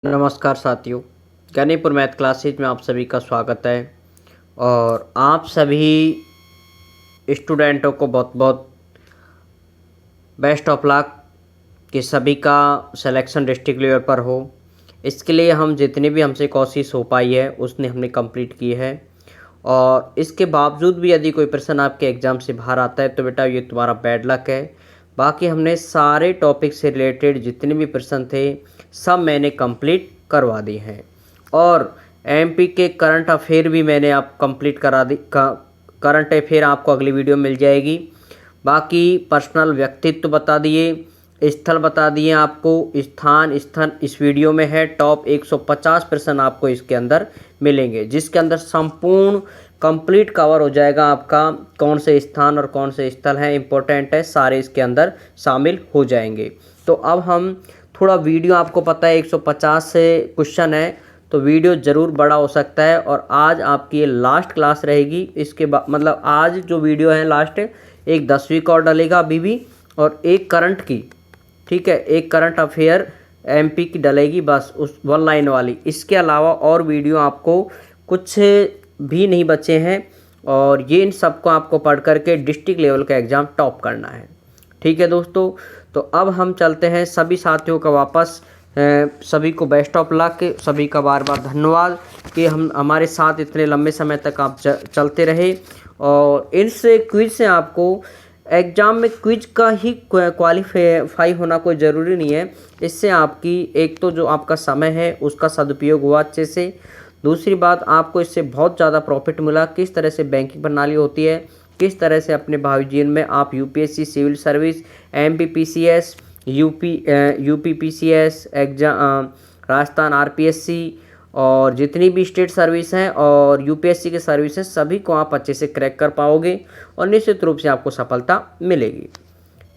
नमस्कार साथियों, गणिपुर math classes में आप सभी का स्वागत है। और आप सभी स्टूडेंटों को बहुत बहुत बेस्ट ऑफ लक कि सभी का सिलेक्शन डिस्ट्रिक्ट लेवल पर हो। इसके लिए हम जितनी भी हमसे कोशिश हो पाई है उसने हमने कंप्लीट की है। और इसके बावजूद भी यदि कोई प्रश्न आपके एग्ज़ाम से बाहर आता है तो बेटा ये तुम्हारा बैड लक है। बाकी हमने सारे टॉपिक से रिलेटेड जितने भी प्रश्न थे सब मैंने कंप्लीट करवा दिए हैं। और एमपी के करंट अफेयर भी मैंने आप कंप्लीट करा दी। करंट अफेयर आपको अगली वीडियो मिल जाएगी। बाकी पर्सनल व्यक्तित्व बता दिए, स्थल बता दिए, आपको स्थान स्थल इस वीडियो में है। टॉप 150 प्रश्न आपको इसके अंदर मिलेंगे, जिसके अंदर संपूर्ण कंप्लीट कवर हो जाएगा आपका कौन से स्थान और कौन से स्थल हैं इंपॉर्टेंट है, सारे इसके अंदर शामिल हो जाएंगे। तो अब हम थोड़ा वीडियो, आपको पता है 150 से क्वेश्चन है तो वीडियो ज़रूर बड़ा हो सकता है। और आज आपकी ये लास्ट क्लास रहेगी। इसके बाद मतलब आज जो वीडियो है लास्ट, एक 10वीं का और डलेगा अभी भी, और एक करंट की, ठीक है, एक करंट अफेयर एमपी की डलेगी, बस उस 1 लाइन वाली। इसके अलावा और वीडियो आपको कुछ भी नहीं बचे हैं। और ये इन सबको आपको पढ़ करके डिस्ट्रिक्ट लेवल का एग्ज़ाम टॉप करना है। ठीक है दोस्तों, तो अब हम चलते हैं सभी साथियों का वापस। सभी को बेस्ट ऑफ लक, सभी का बार बार धन्यवाद कि हम हमारे साथ इतने लंबे समय तक आप चलते रहे। और इनसे क्विज से आपको एग्ज़ाम में क्विज का ही क्वालिफाई होना कोई ज़रूरी नहीं है। इससे आपकी एक तो जो आपका समय है उसका सदुपयोग हुआ अच्छे से। दूसरी बात, आपको इससे बहुत ज़्यादा प्रॉफिट मिला, किस तरह से बैंकिंग प्रणाली होती है, किस तरह से अपने भावी जीवन में आप UPSC civil service, MPPCS, UPPCS exam, Rajasthan RPSC और जितनी भी स्टेट सर्विस हैं और यूपीएससी के सर्विस हैं, सभी को आप अच्छे से क्रैक कर पाओगे और निश्चित रूप से आपको सफलता मिलेगी।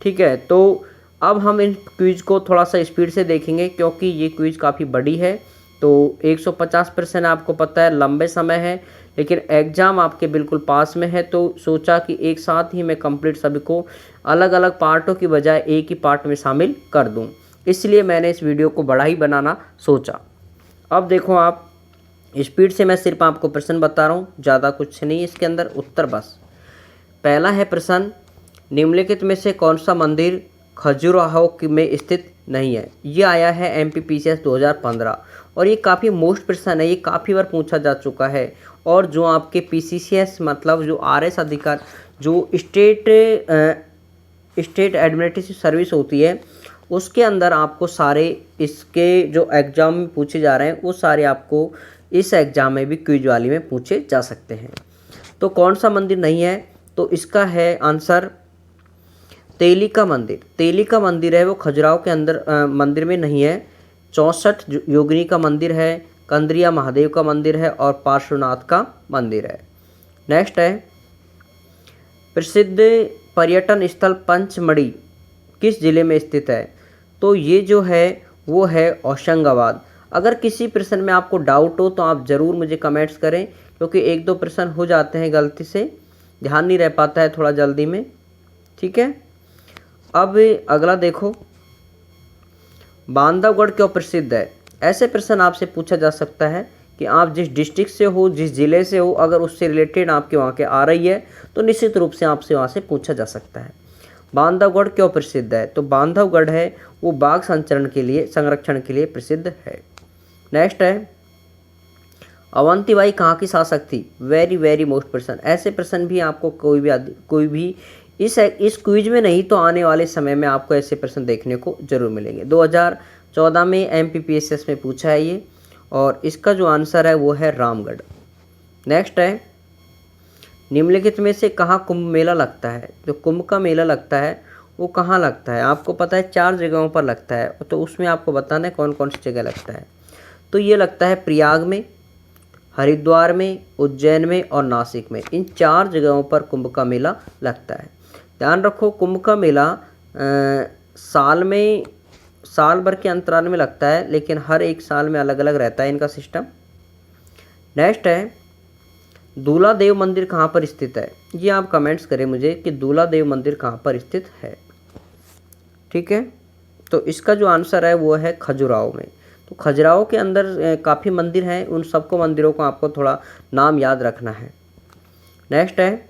ठीक है, तो अब हम इन क्विज को थोड़ा सा स्पीड से देखेंगे क्योंकि ये क्विज काफ़ी बड़ी है। तो 150% आपको पता है लंबे समय है, लेकिन एग्ज़ाम आपके बिल्कुल पास में है, तो सोचा कि एक साथ ही मैं कंप्लीट सभी को अलग अलग पार्टों की बजाय एक ही पार्ट में शामिल कर दूं। इसलिए मैंने इस वीडियो को बड़ा ही बनाना सोचा। अब देखो आप, स्पीड से मैं सिर्फ आपको प्रश्न बता रहा हूँ, ज़्यादा कुछ नहीं इसके अंदर, उत्तर बस। पहला है प्रश्न, निम्नलिखित में से कौन सा मंदिर खजुराहो में स्थित नहीं है। ये आया है एमपीपीसीएस 2015 और ये काफ़ी मोस्ट प्रश्न है, ये काफ़ी बार पूछा जा चुका है। और जो आपके पीसीसीएस मतलब जो आरएस अधिकार, जो स्टेट एडमिनिस्ट्रेटिव सर्विस होती है, उसके अंदर आपको सारे इसके जो एग्ज़ाम में पूछे जा रहे हैं वो सारे आपको इस एग्ज़ाम में भी क्विज वाली में पूछे जा सकते हैं। तो कौन सा मंदिर नहीं है, तो इसका है आंसर तेली का मंदिर। तेली का मंदिर है वो खजुराहो के अंदर मंदिर में नहीं है। 64 योगिनी का मंदिर है, कंद्रिया महादेव का मंदिर है और पार्श्वनाथ का मंदिर है। नेक्स्ट है, प्रसिद्ध पर्यटन स्थल पंचमढ़ी किस जिले में स्थित है। तो ये जो है वो है होशंगाबाद। अगर किसी प्रश्न में आपको डाउट हो तो आप ज़रूर मुझे कमेंट्स करें, क्योंकि एक दो प्रश्न हो जाते हैं गलती से, ध्यान नहीं रह पाता है थोड़ा जल्दी में। ठीक है, अब अगला देखो, बांधवगढ़ क्यों प्रसिद्ध है। ऐसे प्रश्न आपसे पूछा जा सकता है कि आप जिस डिस्ट्रिक्ट से हो, जिस ज़िले से हो, अगर उससे रिलेटेड आपके वहाँ के आ रही है तो निश्चित रूप से आपसे वहाँ से पूछा जा सकता है। बांधवगढ़ क्यों प्रसिद्ध है, तो बांधवगढ़ है वो बाघ संरक्षण के लिए प्रसिद्ध है। नेक्स्ट है, अवंतीबाई कहाँ की शासक थी। वेरी वेरी मोस्ट प्रश्न। ऐसे प्रश्न भी आपको कोई भी इस क्विज में नहीं तो आने वाले समय में आपको ऐसे प्रश्न देखने को जरूर मिलेंगे। 2014 में एमपीपीएसएस में पूछा है ये, और इसका जो आंसर है वो है रामगढ़। नेक्स्ट है, निम्नलिखित में से कहाँ कुंभ मेला लगता है। जो कुंभ का मेला लगता है वो कहाँ लगता है, आपको पता है 4 जगहों पर लगता है, तो उसमें आपको बताना है कौन कौन सी जगह लगता है। तो ये लगता है प्रयाग में, हरिद्वार में, उज्जैन में और नासिक में। इन 4 जगहों पर कुंभ का मेला लगता है। ध्यान रखो, कुंभ का मेला साल भर के अंतराल में लगता है, लेकिन हर एक साल में अलग अलग रहता है इनका सिस्टम। नेक्स्ट है, दूल्हा देव मंदिर कहाँ पर स्थित है। ये आप कमेंट्स करें मुझे कि दूल्हा देव मंदिर कहाँ पर स्थित है। ठीक है, तो इसका जो आंसर है वो है खजुराहो में। तो खजुराहो के अंदर काफ़ी मंदिर हैं, उन सबको मंदिरों को आपको थोड़ा नाम याद रखना है। नेक्स्ट है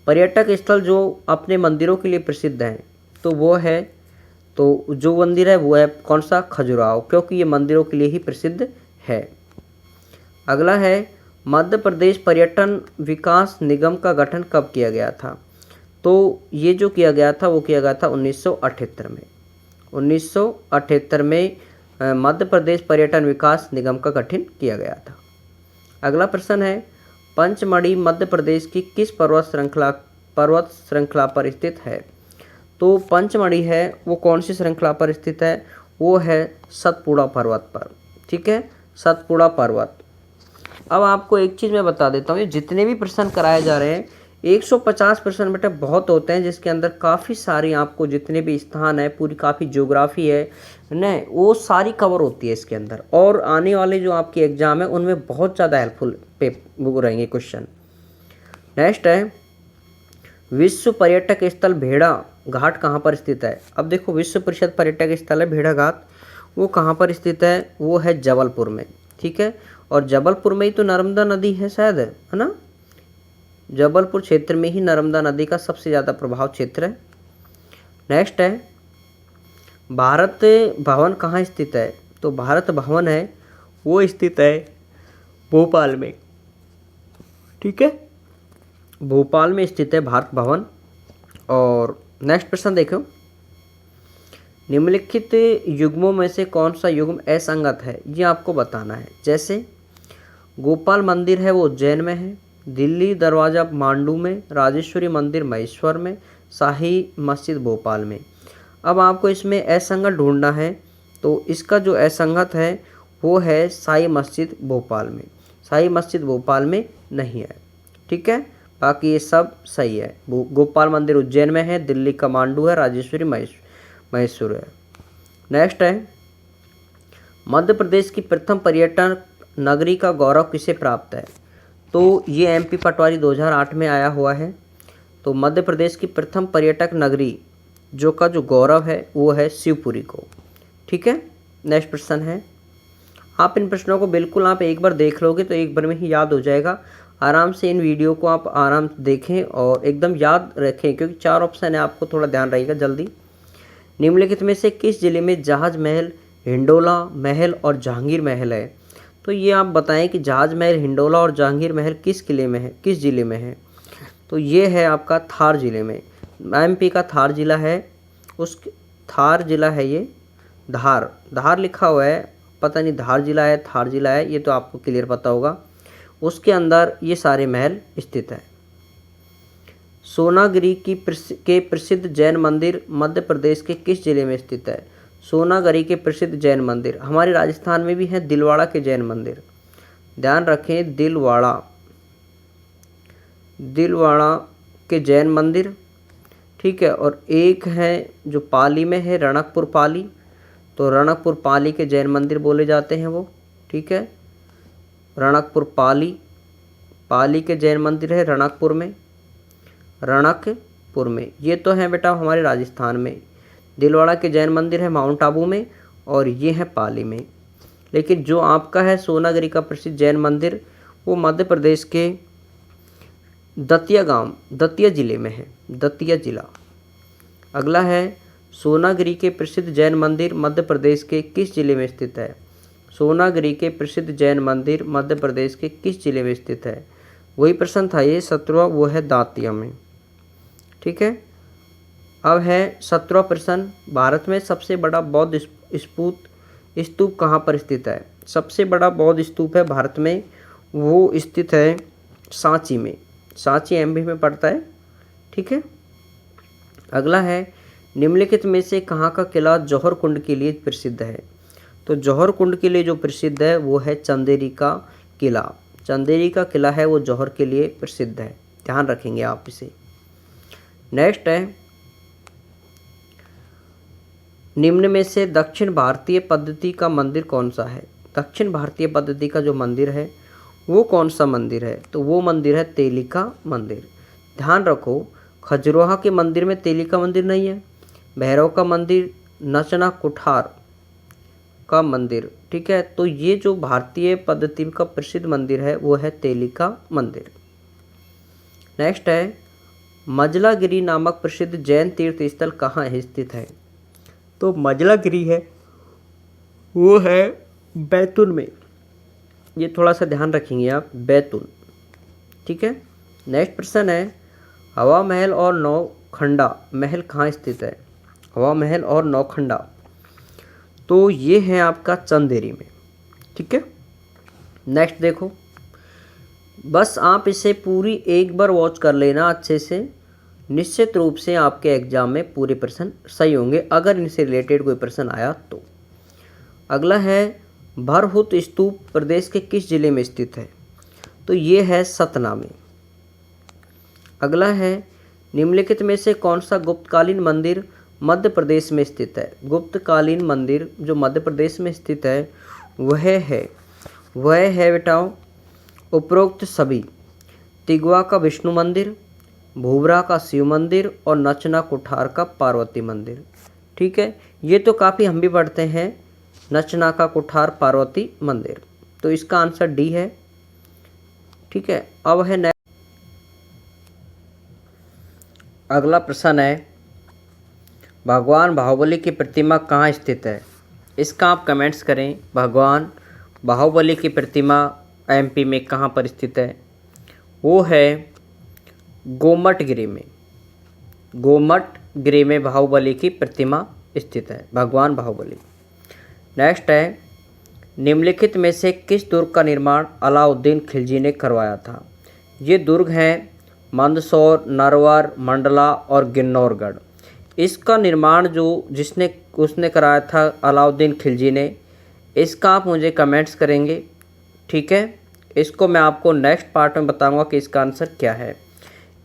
पर्यटक स्थल जो अपने मंदिरों के लिए प्रसिद्ध हैं, तो वो है, तो जो मंदिर है वो है कौन सा, खजुराहो, क्योंकि ये मंदिरों के लिए ही प्रसिद्ध है। अगला है मध्य प्रदेश पर्यटन विकास निगम का गठन कब किया गया था, तो ये जो किया गया था वो किया गया था 1978 में। 1978 में मध्य प्रदेश पर्यटन विकास निगम का गठन किया गया था। अगला प्रश्न है पंचमढ़ी मध्य प्रदेश की किस पर्वत श्रृंखला पर स्थित है, तो पंचमढ़ी है वो कौन सी श्रृंखला पर स्थित है, वो है सतपुड़ा पर्वत पर। ठीक है, सतपुड़ा पर्वत। अब आपको एक चीज़ मैं बता देता हूँ, ये जितने भी प्रश्न कराए जा रहे हैं 150 प्रश्न बेटा बहुत होते हैं, जिसके अंदर काफ़ी सारी आपको जितने भी स्थान है, पूरी काफ़ी ज्योग्राफी है न, वो सारी कवर होती है इसके अंदर, और आने वाले जो आपके एग्जाम है उनमें बहुत ज़्यादा हेल्पफुल वो रहेंगे क्वेश्चन। नेक्स्ट है विश्व पर्यटक स्थल भेड़ा घाट कहाँ पर स्थित है। अब देखो विश्व प्रसिद्ध पर्यटक स्थल है भेड़ा घाट, वो कहाँ पर स्थित है, वो है जबलपुर में। ठीक है, और जबलपुर में ही तो नर्मदा नदी है शायद, है ना, जबलपुर क्षेत्र में ही नर्मदा नदी का सबसे ज़्यादा प्रभाव क्षेत्र है। नेक्स्ट है भारत भवन कहाँ स्थित है, तो भारत भवन है वो स्थित है भोपाल में। ठीक है, भोपाल में स्थित है भारत भवन। और नेक्स्ट प्रश्न देखो, निम्नलिखित युग्मों में से कौन सा युग्म असंगत है, ये आपको बताना है। जैसे गोपाल मंदिर है वो उज्जैन में है, दिल्ली दरवाज़ा मांडू में, राजेश्वरी मंदिर महेश्वर में, शाही मस्जिद भोपाल में। अब आपको इसमें असंगत ढूंढना है, तो इसका जो असंगत है वो है शाही मस्जिद भोपाल में। शाही मस्जिद भोपाल में नहीं है। ठीक है, बाकी ये सब सही है। गोपाल मंदिर उज्जैन में है, दिल्ली का मांडू है, राजेश्वरी मैसूर है। नेक्स्ट है मध्य प्रदेश की प्रथम पर्यटन नगरी का गौरव किसे प्राप्त है, तो ये एमपी पटवारी 2008 में आया हुआ है। तो मध्य प्रदेश की प्रथम पर्यटक नगरी जो का जो गौरव है वो है शिवपुरी को। ठीक है, नेक्स्ट प्रश्न है, आप इन प्रश्नों को बिल्कुल आप एक बार देख लोगे तो एक बार में ही याद हो जाएगा। आराम से इन वीडियो को आप आराम से देखें और एकदम याद रखें, क्योंकि 4 ऑप्शन है, आपको थोड़ा ध्यान रहेगा। जल्दी, निम्नलिखित में से किस जिले में जहाज महल, हिंडोला महल और जहांगीर महल है, तो ये आप बताएं कि जहाज महल, हिंडोला और जहांगीर महल किस किले में है, किस ज़िले में है, तो ये है आपका थार ज़िले में। एमपी का थार ज़िला है, उस थार ज़िला है ये, धार लिखा हुआ है, पता नहीं धार ज़िला है थार ज़िला है, ये तो आपको क्लियर पता होगा। उसके अंदर ये सारे महल स्थित है। सोनागिरी के प्रसिद्ध जैन मंदिर मध्य प्रदेश के किस जिले में स्थित है, सोनागिरी के प्रसिद्ध जैन मंदिर हमारे राजस्थान में भी हैं, दिलवाड़ा के जैन मंदिर। ध्यान रखें, दिलवाड़ा के जैन मंदिर। ठीक है, और एक है जो पाली में है, रणकपुर पाली, तो रणकपुर पाली के जैन मंदिर बोले जाते हैं वो। ठीक है, रणकपुर पाली के जैन मंदिर है रणकपुर में। ये तो है बेटा हमारे राजस्थान में। दिलवाड़ा के जैन मंदिर है माउंट आबू में, और ये है पाली में। लेकिन जो आपका है सोनागिरी का प्रसिद्ध जैन मंदिर वो मध्य प्रदेश के दतिया जिले में है, दतिया जिला। अगला है सोनागिरी के प्रसिद्ध जैन मंदिर मध्य प्रदेश के किस जिले में स्थित है, सोनागिरी के प्रसिद्ध जैन मंदिर मध्य प्रदेश के किस जिले में स्थित है, वही प्रश्न था ये 17वां, वो है दातिया में। ठीक है, अब है 17वां प्रश्न, भारत में सबसे बड़ा बौद्ध स्तूप कहाँ पर स्थित है। सबसे बड़ा बौद्ध स्तूप है भारत में, वो स्थित है सांची में, सांची एमपी में पड़ता है। ठीक है, अगला है निम्नलिखित में से कहाँ का किला जौहर कुंड के लिए प्रसिद्ध है, तो जौहर कुंड के लिए जो प्रसिद्ध है वो है चंदेरी का किला। चंदेरी का किला है वो जौहर के लिए प्रसिद्ध है, ध्यान रखेंगे आप इसे। नेक्स्ट है निम्न में से दक्षिण भारतीय पद्धति का मंदिर कौन सा है, दक्षिण भारतीय पद्धति का जो मंदिर है वो कौन सा मंदिर है, तो वो मंदिर है तेलिका मंदिर। ध्यान रखो, खजुराहो के मंदिर में तेलिका मंदिर नहीं है, भैरव का मंदिर, नचना कुठार का मंदिर ठीक है, तो ये जो भारतीय पद्धति का प्रसिद्ध मंदिर है वो है तेलिका मंदिर। नेक्स्ट है मजलागिरी नामक प्रसिद्ध जैन तीर्थ स्थल कहाँ स्थित है? तो मजलागिरी है वो है बैतूल में, ये थोड़ा सा ध्यान रखेंगे आप, बैतूल। ठीक है। नेक्स्ट प्रश्न है हवा महल और नौखंडा महल कहाँ स्थित है? हवा महल और नौखंडा, तो ये है आपका चंदेरी में। ठीक है। नेक्स्ट देखो, बस आप इसे पूरी एक बार वॉच कर लेना अच्छे से, निश्चित रूप से आपके एग्जाम में पूरे प्रश्न सही होंगे अगर इनसे रिलेटेड कोई प्रश्न आया तो। अगला है भरहुत स्तूप प्रदेश के किस जिले में स्थित है? तो ये है सतना में। अगला है निम्नलिखित में से कौन सा गुप्तकालीन मंदिर मध्य प्रदेश में स्थित है? गुप्तकालीन मंदिर जो मध्य प्रदेश में स्थित है वह है बेटाओ उपरोक्त सभी, तिगवा का विष्णु मंदिर, भूबरा का शिव मंदिर और नचना कुठार का पार्वती मंदिर। ठीक है, ये तो काफ़ी हम भी पढ़ते हैं, नचना का कुठार पार्वती मंदिर, तो इसका आंसर डी है। ठीक है। अब है अगला प्रश्न है भगवान बाहुबली की प्रतिमा कहाँ स्थित है? इसका आप कमेंट्स करें। भगवान बाहुबली की प्रतिमा एमपी में कहाँ पर स्थित है? वो है गोमटगिरी में। गोमटगिरी में बाहुबली की प्रतिमा स्थित है, भगवान बाहुबली। नेक्स्ट है निम्नलिखित में से किस दुर्ग का निर्माण अलाउद्दीन खिलजी ने करवाया था? ये दुर्ग हैं मंदसौर, नरवर, मंडला और गिन्नौरगढ़। इसका निर्माण उसने कराया था अलाउद्दीन खिलजी ने, इसका आप मुझे कमेंट्स करेंगे। ठीक है, इसको मैं आपको नेक्स्ट पार्ट में बताऊंगा कि इसका आंसर क्या है।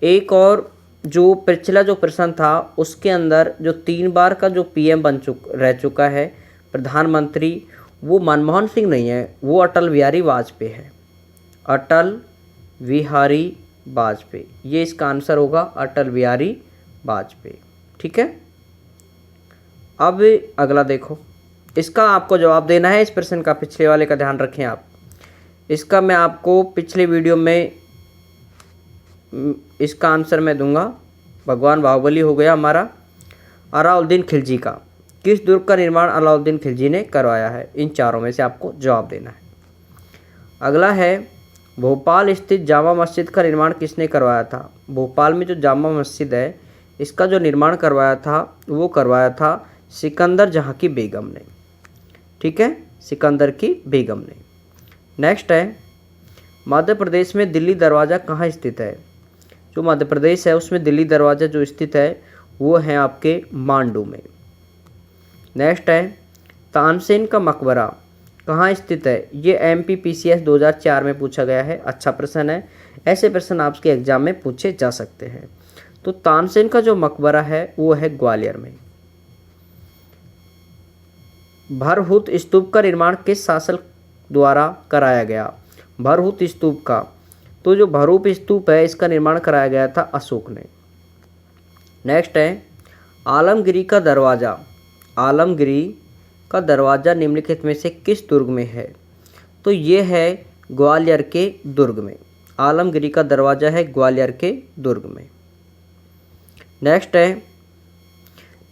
एक और जो पिछला जो प्रश्न था उसके अंदर जो 3 बार का जो पीएम रह चुका है प्रधानमंत्री, वो मनमोहन सिंह नहीं है, वो अटल बिहारी वाजपेयी है। अटल बिहारी वाजपेयी, ये इसका आंसर होगा, अटल बिहारी वाजपेयी। ठीक है। अब अगला देखो, इसका आपको जवाब देना है इस प्रश्न का, पिछले वाले का ध्यान रखें आप। इसका मैं आपको पिछले वीडियो में इसका आंसर मैं दूंगा। भगवान बाहुबली हो गया हमारा। अलाउद्दीन खिलजी का, किस दुर्ग का निर्माण अलाउद्दीन खिलजी ने करवाया है? इन चारों में से आपको जवाब देना है। अगला है भोपाल स्थित जामा मस्जिद का निर्माण किसने करवाया था? भोपाल में जो जामा मस्जिद है इसका जो निर्माण करवाया था वो करवाया था सिकंदर जहाँ की बेगम ने। ठीक है, सिकंदर की बेगम ने। नेक्स्ट है मध्य प्रदेश में दिल्ली दरवाज़ा कहाँ स्थित है? जो मध्य प्रदेश है उसमें दिल्ली दरवाज़ा जो स्थित है वो है आपके मांडू में। नेक्स्ट है तानसेन का मकबरा कहाँ स्थित है? ये MPPCS 2004 में पूछा गया है। अच्छा प्रश्न है, ऐसे प्रश्न आपके एग्जाम में पूछे जा सकते हैं। तो तानसेन का जो मकबरा है वो है ग्वालियर में। भरहुत स्तूप का निर्माण किस शासक द्वारा कराया गया? भरहुत स्तूप का, तो जो भरहुत स्तूप है इसका निर्माण कराया गया था अशोक ने। नेक्स्ट है आलमगिरी का दरवाज़ा। आलमगिरी का दरवाज़ा निम्नलिखित में से किस दुर्ग में है? तो ये है ग्वालियर के दुर्ग में। आलमगिरी का दरवाज़ा है ग्वालियर के दुर्ग में। नेक्स्ट है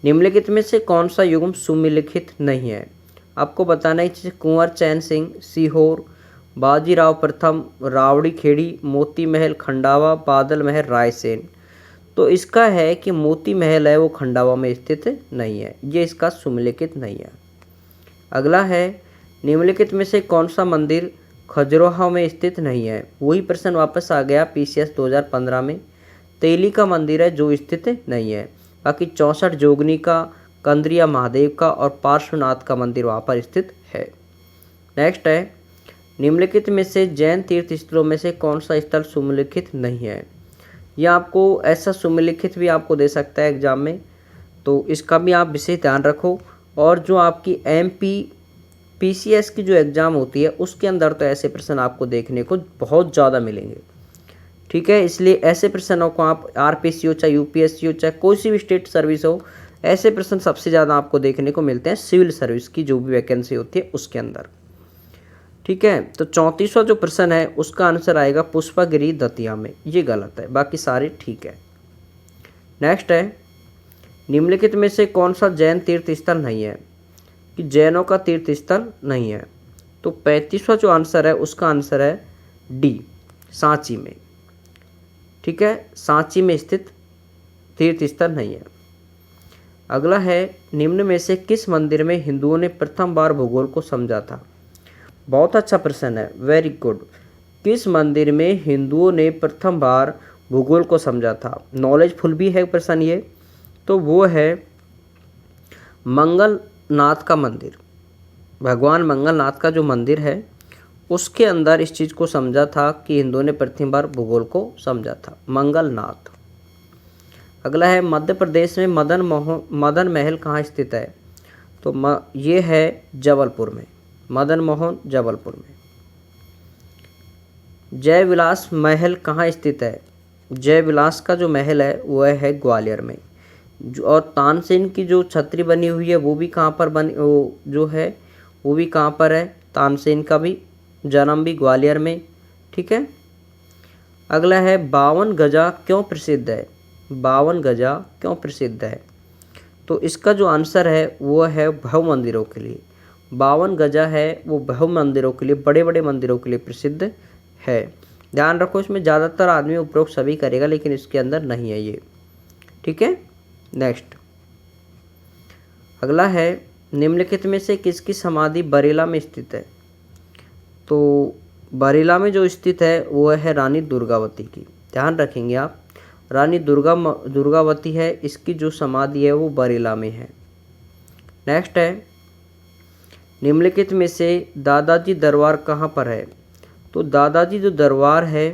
निम्नलिखित में से कौन सा युग्म सुमेलिखित नहीं है? आपको बताना है जैसे कुंवर चैन सिंह, सीहोर, बाजीराव प्रथम, रावड़ी खेड़ी, मोती महल, खंडावा, बादल महल, रायसेन। तो इसका है कि मोती महल है वो खंडावा में स्थित नहीं है, ये इसका सुमेलिखित नहीं है। अगला है निम्नलिखित में से कौन सा मंदिर खजुराहो में स्थित नहीं है? वही प्रश्न वापस आ गया PCS 2015 में। तेली का मंदिर है जो स्थित नहीं है, बाकी 64 जोगनी का, कंद्रिया महादेव का और पार्श्वनाथ का मंदिर वहाँ पर स्थित है। नेक्स्ट है निम्नलिखित में से जैन तीर्थ स्थलों में से कौन सा स्थल सुमेलिखित नहीं है? यह आपको ऐसा सुमेलिखित भी आपको दे सकता है एग्जाम में, तो इसका भी आप विशेष ध्यान रखो। और जो आपकी MPPCS की जो एग्ज़ाम होती है उसके अंदर तो ऐसे प्रश्न आपको देखने को बहुत ज़्यादा मिलेंगे। ठीक है, इसलिए ऐसे प्रश्नों को आप RPSC हो चाहे UPSC हो चाहे कोई सी भी स्टेट सर्विस हो, ऐसे प्रश्न सबसे ज़्यादा आपको देखने को मिलते हैं सिविल सर्विस की जो भी वैकेंसी होती है उसके अंदर। ठीक है, तो 34वां जो प्रश्न है उसका आंसर आएगा पुष्पागिरी दतिया में, ये गलत है, बाकी सारे ठीक है। नेक्स्ट है, निम्नलिखित में से कौन सा जैन तीर्थ स्थल नहीं है, कि जैनों का तीर्थ स्थल नहीं है। तो 35वां जो आंसर है उसका आंसर है डी, सांची में। ठीक है, सांची में स्थित तीर्थ स्थल नहीं है। अगला है, निम्न में से किस मंदिर में हिंदुओं ने प्रथम बार भूगोल को समझा था। बहुत अच्छा प्रश्न है, वेरी गुड। किस मंदिर में हिंदुओं ने प्रथम बार भूगोल को समझा था, नॉलेजफुल भी है प्रश्न ये, तो वो है मंगलनाथ का मंदिर। भगवान मंगलनाथ का जो मंदिर है उसके अंदर इस चीज़ को समझा था कि हिंदुओं ने प्रथम बार भूगोल को समझा था, मंगलनाथ। अगला है, मध्य प्रदेश में मदन महल कहाँ स्थित है। तो ये है जबलपुर में, मदन मोहन जबलपुर में। जय विलास महल कहाँ स्थित है। जय विलास का जो महल है वह है ग्वालियर में। और तानसेन की जो छतरी बनी हुई है वो भी कहाँ पर बनी, वो जो है वो भी कहाँ पर है, तानसेन का भी जन्म भी ग्वालियर में। ठीक है। अगला है, 52 गजा क्यों प्रसिद्ध है। 52 गजा क्यों प्रसिद्ध है। तो इसका जो आंसर है वो है भव्य मंदिरों के लिए। 52 गजा है वो भव्य मंदिरों के लिए, बड़े बड़े मंदिरों के लिए प्रसिद्ध है। ध्यान रखो, इसमें ज़्यादातर आदमी उपरोक्त सभी करेगा लेकिन इसके अंदर नहीं है ये। ठीक है। नेक्स्ट, अगला है, निम्नलिखित में से किसकी समाधि बरेला में स्थित है। तो बरेला में जो स्थित है वो है रानी दुर्गावती की। ध्यान रखेंगे आप, रानी दुर्गावती है, इसकी जो समाधि है वो बरेला में है। नेक्स्ट है, निम्नलिखित में से दादाजी दरबार कहाँ पर है। तो दादाजी जो दरबार है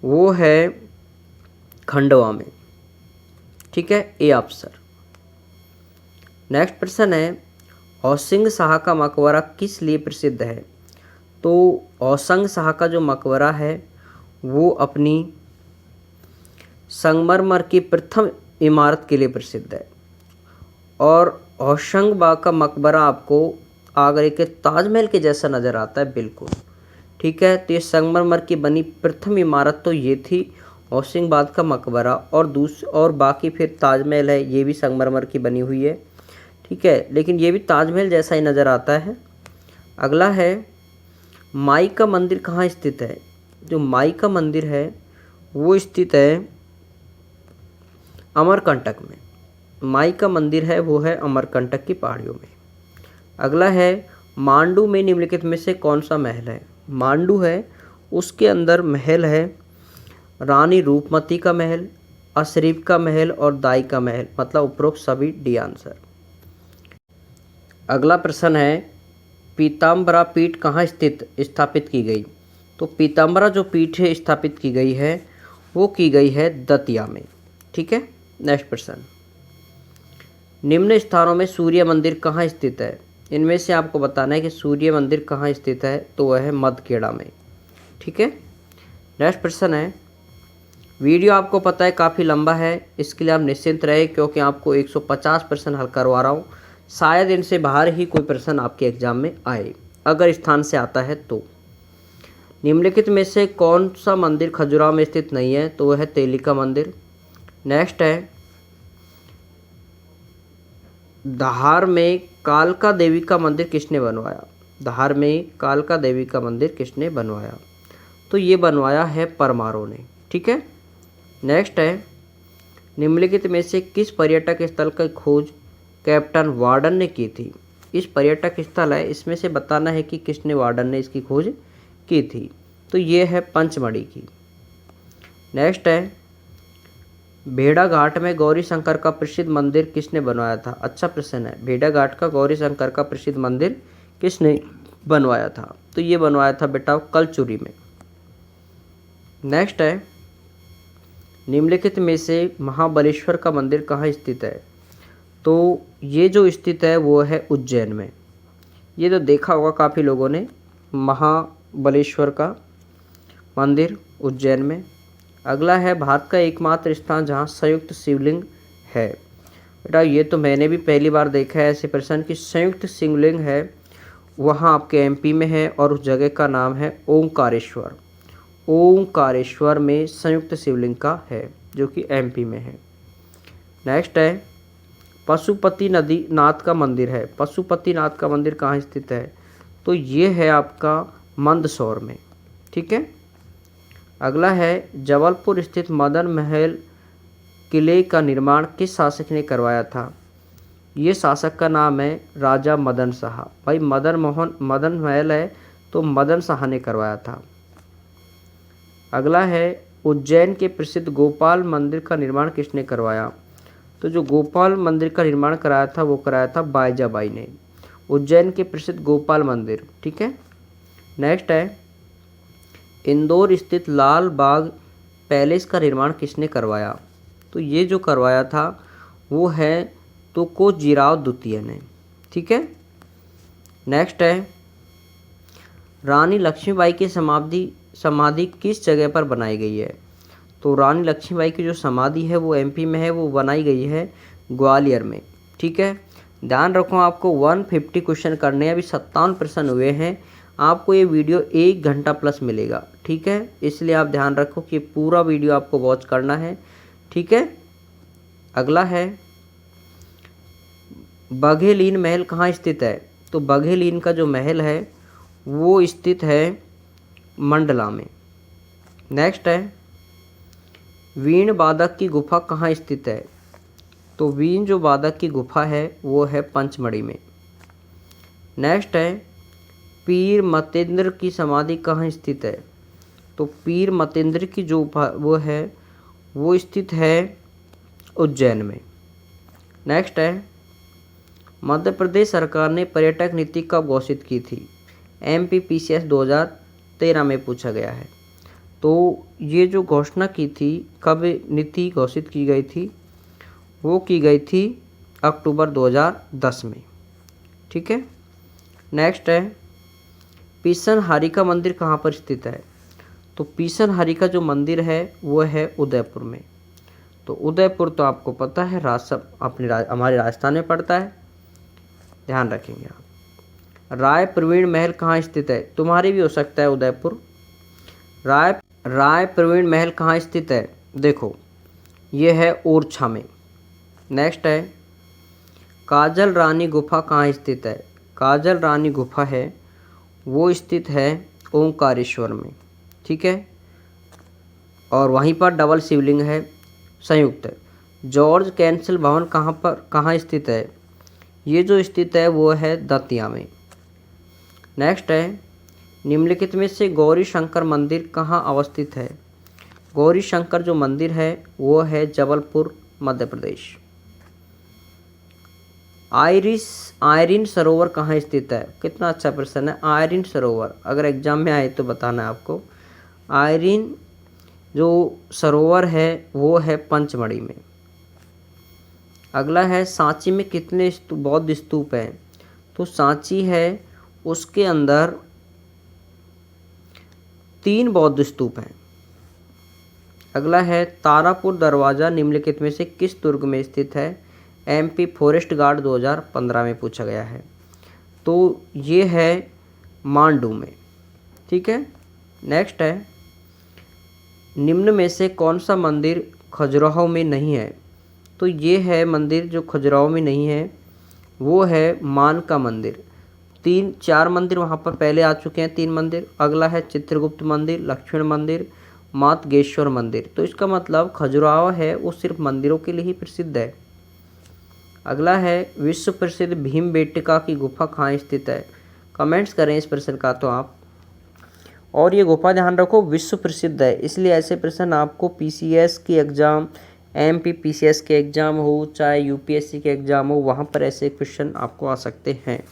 वो है खंडवा में। ठीक है, ए ऑप्शन। नेक्स्ट प्रश्न है, हौसिंग शाह का मकबरा किस लिए प्रसिद्ध है। तो हौसिंग शाह का जो मकबरा है वो अपनी संगमरमर की प्रथम इमारत के लिए प्रसिद्ध है। और होशंगाबाद का मकबरा आपको आगरे के ताजमहल के जैसा नज़र आता है, बिल्कुल। ठीक है, तो ये संगमरमर की बनी प्रथम इमारत तो ये थी होशंगाबाद का मकबरा, और बाकी फिर ताजमहल है, ये भी संगमरमर की बनी हुई है। ठीक है, लेकिन ये भी ताजमहल जैसा ही नज़र आता है। अगला है, माई का मंदिर कहाँ स्थित है। जो माई का मंदिर है वो स्थित है अमरकंटक में। माई का मंदिर है वो है अमरकंटक की पहाड़ियों में। अगला है, मांडू में निम्नलिखित में से कौन सा महल है। मांडू है उसके अंदर महल है रानी रूपमती का महल, अशरीफ का महल और दाई का महल, मतलब उपरोक्त सभी डी आंसर। अगला प्रश्न है, पीताम्बरा पीठ कहाँ स्थापित की गई। तो पीताम्बरा जो पीठ है स्थापित की गई है वो की गई है दतिया में। ठीक है। नेक्स्ट प्रश्न, निम्न स्थानों में सूर्य मंदिर कहाँ स्थित है। इनमें से आपको बताना है कि सूर्य मंदिर कहाँ स्थित है, तो वह है मधखेड़ा में। ठीक है। नेक्स्ट प्रश्न है, वीडियो आपको पता है काफ़ी लंबा है, इसके लिए आप निश्चिंत रहे क्योंकि आपको 150 प्रश्न हल करवा रहा हूँ। शायद इनसे बाहर ही कोई प्रश्न आपके एग्जाम में आए, अगर स्थान से आता है तो। निम्नलिखित में से कौन सा मंदिर खजुराहो में स्थित नहीं है, तो वह है तेलिका मंदिर। नेक्स्ट है, धार में कालका देवी का मंदिर किसने बनवाया। धार में कालका देवी का मंदिर किसने बनवाया, तो ये बनवाया है परमारों ने। ठीक है। नेक्स्ट है, निम्नलिखित में से किस पर्यटक स्थल की खोज कैप्टन वार्डन ने की थी। इस पर्यटक स्थल है, इसमें से बताना है कि किसने वार्डन ने इसकी खोज की थी, तो ये है पंचमढ़ी की। नेक्स्ट है, भेड़ा घाट में गौरी शंकर का प्रसिद्ध मंदिर किसने बनवाया था। अच्छा प्रश्न है, भेड़ा घाट का गौरी शंकर का प्रसिद्ध मंदिर किसने बनवाया था, तो ये बनवाया था बेटा कलचुरी में। नेक्स्ट है, निम्नलिखित में से महाबलेश्वर का मंदिर कहाँ स्थित है। तो ये जो स्थित है वो है उज्जैन में। ये तो देखा होगा काफ़ी लोगों ने, महाबलेश्वर का मंदिर उज्जैन में। अगला है, भारत का एकमात्र स्थान जहाँ संयुक्त शिवलिंग है। बेटा ये तो मैंने भी पहली बार देखा है ऐसे प्रश्न कि संयुक्त शिवलिंग है, वहाँ आपके एमपी में है और उस जगह का नाम है ओंकारेश्वर। ओंकारेश्वर में संयुक्त शिवलिंग का है जो कि एमपी में है। नेक्स्ट है पशुपति नदी नाथ का मंदिर है। पशुपति नाथ का मंदिर कहाँ स्थित है? तो ये है आपका मंदसौर में। ठीक है। अगला है जबलपुर स्थित मदन महल किले का निर्माण किस शासक ने करवाया था? ये शासक का नाम है राजा मदन शाह। भाई मदन महल है तो मदन शाह ने करवाया था। अगला है उज्जैन के प्रसिद्ध गोपाल मंदिर का निर्माण किसने करवाया? तो जो गोपाल मंदिर का निर्माण कराया था वो कराया था बाईजाबाई ने। उज्जैन के प्रसिद्ध गोपाल मंदिर। ठीक है। नेक्स्ट है इंदौर स्थित लाल बाग पैलेस का निर्माण किसने करवाया? तो ये जो करवाया था वो है तुकोजीराव द्वितीय ने। ठीक है। नेक्स्ट है रानी लक्ष्मीबाई की समाधि किस जगह पर बनाई गई है? तो रानी लक्ष्मीबाई की जो समाधि है वो एमपी में है, वो बनाई गई है ग्वालियर में। ठीक है। ध्यान रखो आपको 150 क्वेश्चन करने हैं, अभी 57 प्रश्न हुए हैं। आपको ये वीडियो 1 घंटा प्लस मिलेगा। ठीक है। इसलिए आप ध्यान रखो कि पूरा वीडियो आपको वॉच करना है। ठीक है। अगला है बघेलीन महल कहाँ स्थित है? तो बघेलीन का जो महल है वो स्थित है मंडला में। नेक्स्ट है वीण बाधक की गुफा कहाँ स्थित है? तो वीण जो बाधक की गुफा है वो है पंचमढ़ी में। नेक्स्ट है पीर मतेंद्र की समाधि कहाँ स्थित है? तो पीर मतेंद्र की जो वो है वो स्थित है उज्जैन में। नेक्स्ट है मध्य प्रदेश सरकार ने पर्यटक नीति कब घोषित की थी? MPPCS 2013 में पूछा गया है। तो ये जो घोषणा की थी, कब नीति घोषित की गई थी? वो की गई थी अक्टूबर 2010 में। ठीक है। नेक्स्ट है पीसनहारी का मंदिर कहाँ पर स्थित है? तो पीसनहारी का जो मंदिर है वो है उदयपुर में। तो उदयपुर तो आपको पता है हमारे राजस्थान में पड़ता है, ध्यान रखेंगे आप। राय प्रवीण महल कहाँ स्थित है? तुम्हारी भी हो सकता है उदयपुर। राय प्रवीण महल कहाँ स्थित है? देखो ये है ओरछा में। नेक्स्ट है काजल रानी गुफा कहाँ स्थित है? काजल रानी गुफा है वो स्थित है ओंकारेश्वर में। ठीक है। और वहीं पर डबल शिवलिंग है संयुक्त। जॉर्ज कैंसल भवन कहाँ स्थित है? ये जो स्थित है वो है दतिया में। नेक्स्ट है निम्नलिखित में से गौरी शंकर मंदिर कहाँ अवस्थित है? गौरी शंकर जो मंदिर है वो है जबलपुर मध्य प्रदेश। आयरिन सरोवर कहाँ स्थित है? कितना अच्छा प्रश्न है। आयरिन सरोवर अगर एग्जाम में आए तो बताना है आपको। आयरिन जो सरोवर है वो है पंचमढ़ी में। अगला है सांची में कितने बौद्ध स्तूप हैं? तो सांची है उसके अंदर 3 बौद्ध स्तूप हैं। अगला है तारापुर दरवाज़ा निम्नलिखित में से किस दुर्ग में स्थित है? MP फॉरेस्ट गार्ड 2015 में पूछा गया है। तो ये है मांडू में। ठीक है। नेक्स्ट है निम्न में से कौन सा मंदिर खजुराहो में नहीं है? तो ये है मंदिर जो खजुराहो में नहीं है वो है मान का मंदिर। 4 मंदिर वहाँ पर पहले आ चुके हैं, 3 मंदिर। अगला है चित्रगुप्त मंदिर, लक्ष्मण मंदिर, मातगेश्वर मंदिर। तो इसका मतलब खजुराहो है वो सिर्फ मंदिरों के लिए ही प्रसिद्ध है। अगला है विश्व प्रसिद्ध भीमबेटका की गुफा कहाँ स्थित है? कमेंट्स करें इस प्रश्न का तो आप। और ये गुफा ध्यान रखो विश्व प्रसिद्ध है, इसलिए ऐसे प्रश्न आपको PCS की एग्ज़ाम, MPPCS के एग्ज़ाम हो चाहे UPSC के एग्ज़ाम हो, वहाँ पर ऐसे क्वेश्चन आपको आ सकते हैं।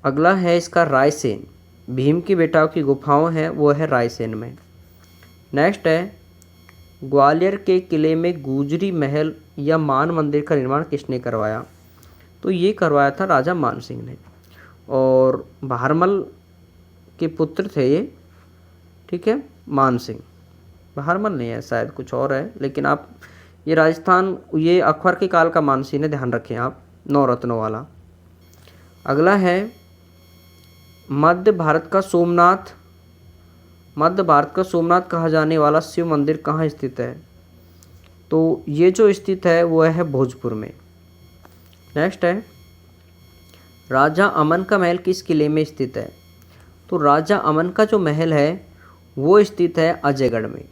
अगला है इसका रायसेन। भीम की बेटाओं की गुफाओं हैं वो है रायसेन में। नेक्स्ट है ग्वालियर के किले में गुजरी महल या मान मंदिर का निर्माण किसने करवाया? तो ये करवाया था राजा मान सिंह ने, और बहारमल के पुत्र थे ये। ठीक है। मान सिंह, बहारमल नहीं है शायद, कुछ और है, लेकिन आप ये राजस्थान, ये अकबर के काल का मान सिंह है, ध्यान रखें आप, 9 रत्नों वाला। अगला है मध्य भारत का सोमनाथ कहा जाने वाला शिव मंदिर कहाँ स्थित है? तो ये जो स्थित है वो है भोजपुर में। नेक्स्ट है, राजा अमन का महल किस किले में स्थित है? तो राजा अमन का जो महल है वो स्थित है अजयगढ़ में।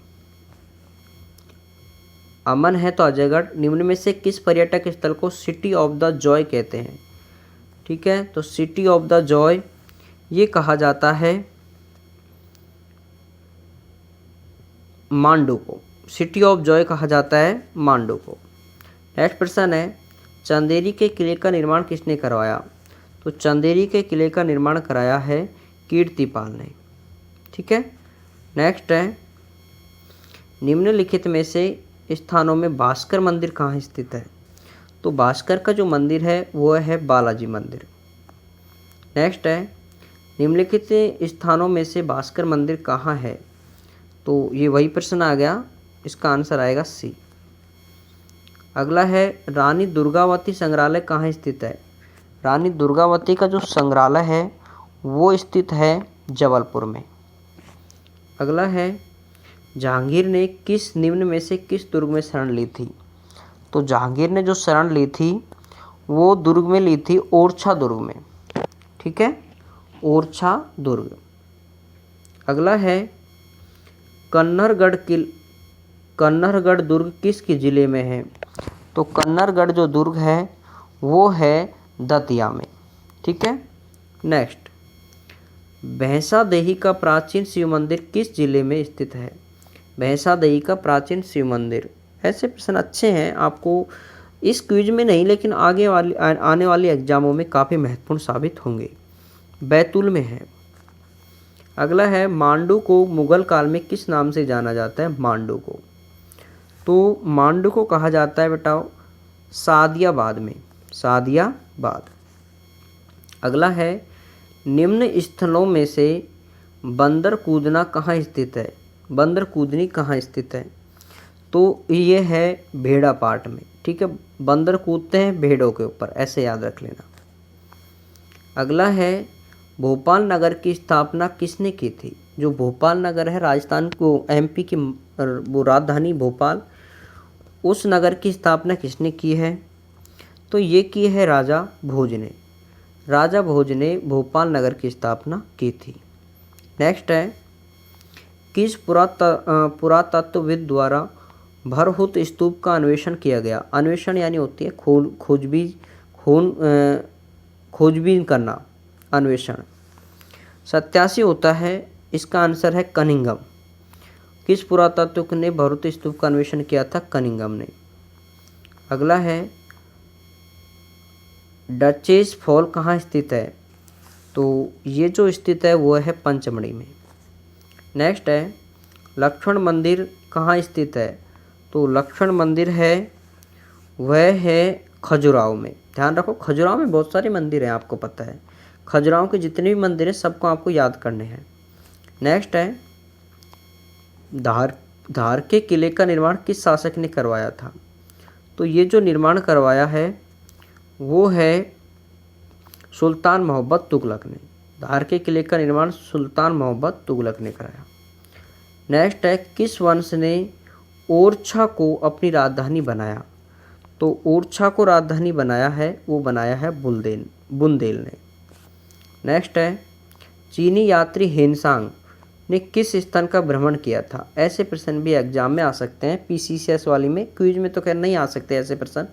अमन है तो अजयगढ़। निम्न में से किस पर्यटक स्थल को सिटी ऑफ द जॉय कहते हैं? ठीक है, तो सिटी ऑफ द जॉय ये कहा जाता है मांडू को। सिटी ऑफ जॉय कहा जाता है मांडू को। नेक्स्ट प्रश्न है, चंदेरी के किले का निर्माण किसने करवाया? तो चंदेरी के किले का निर्माण कराया है कीर्तिपाल ने। ठीक है। नेक्स्ट है, निम्नलिखित में से स्थानों में भास्कर मंदिर कहाँ स्थित है? तो भास्कर का जो मंदिर है वो है बालाजी मंदिर। नेक्स्ट है, निम्नलिखित स्थानों में से भास्कर मंदिर कहाँ है? तो ये वही प्रश्न आ गया, इसका आंसर आएगा सी। अगला है, रानी दुर्गावती संग्रहालय कहाँ स्थित है? रानी दुर्गावती का जो संग्रहालय है वो स्थित है जबलपुर में। अगला है, जहांगीर ने किस निम्न में से किस दुर्ग में शरण ली थी? तो जहांगीर ने जो शरण ली थी वो दुर्ग में ली थी ओरछा दुर्ग में। ठीक है, ओरछा दुर्ग। अगला है, कन्नरगढ़ दुर्ग किसके जिले में है? तो कन्नरगढ़ जो दुर्ग है वो है दतिया में। ठीक है। नेक्स्ट, भैंसादेही का प्राचीन शिव मंदिर किस जिले में स्थित है? भैंसादेही का प्राचीन शिव मंदिर। ऐसे प्रश्न अच्छे हैं, आपको इस क्विज में नहीं लेकिन आने वाली एग्जामों में काफ़ी महत्वपूर्ण साबित होंगे। बैतूल में है। अगला है, मांडू को मुगल काल में किस नाम से जाना जाता है? मांडू को, तो मांडू को कहा जाता है बेटाओ सादियाबाद में, सादियाबाद। अगला है, निम्न स्थलों में से बंदर कूदना कहाँ स्थित है? बंदर कूदनी कहाँ स्थित है? तो ये है भेड़ा पाट में। ठीक है, बंदर कूदते हैं भेड़ों के ऊपर, ऐसे याद रख लेना। अगला है, भोपाल नगर की स्थापना किसने की थी? जो भोपाल नगर है राजस्थान को एमपी की वो राजधानी भोपाल, उस नगर की स्थापना किसने की है? तो ये की है राजा भोज ने। राजा भोज ने भोपाल नगर की स्थापना की थी। नेक्स्ट है, किस पुरातत्वविद द्वारा भरहुत स्तूप का अन्वेषण किया गया? अन्वेषण यानी होती है खोजबीन करना, अन्वेषण। 87 होता है, इसका आंसर है कनिंघम। किस पुरातत्वविद ने भरहुत स्तूप का अन्वेषण किया था? कनिंघम ने। अगला है, डचेस फॉल कहाँ स्थित है? तो ये जो स्थित है वो है पंचमढ़ी में। नेक्स्ट है, लक्ष्मण मंदिर कहाँ स्थित है? तो लक्ष्मण मंदिर है वह है खजुराहो में। ध्यान रखो, खजुराहो में बहुत सारे मंदिर हैं, आपको पता है। खजुराहो के जितने भी मंदिर हैं सबको आपको याद करने हैं। नेक्स्ट है, धार के किले का निर्माण किस शासक ने करवाया था? तो ये जो निर्माण करवाया है वो है सुल्तान मोहम्मद तुगलक ने। धार के किले का निर्माण सुल्तान मोहम्मद तुगलक ने कराया। नेक्स्ट है, किस वंश ने ओरछा को अपनी राजधानी बनाया? तो ओरछा को राजधानी बनाया है, वो बनाया है बुंदेल ने। नेक्स्ट है, चीनी यात्री हेनसांग ने किस स्थान का भ्रमण किया था? ऐसे प्रश्न भी एग्जाम में आ सकते हैं, पीसीसीएस वाली में। क्विज में तो खैर नहीं आ सकते ऐसे प्रश्न,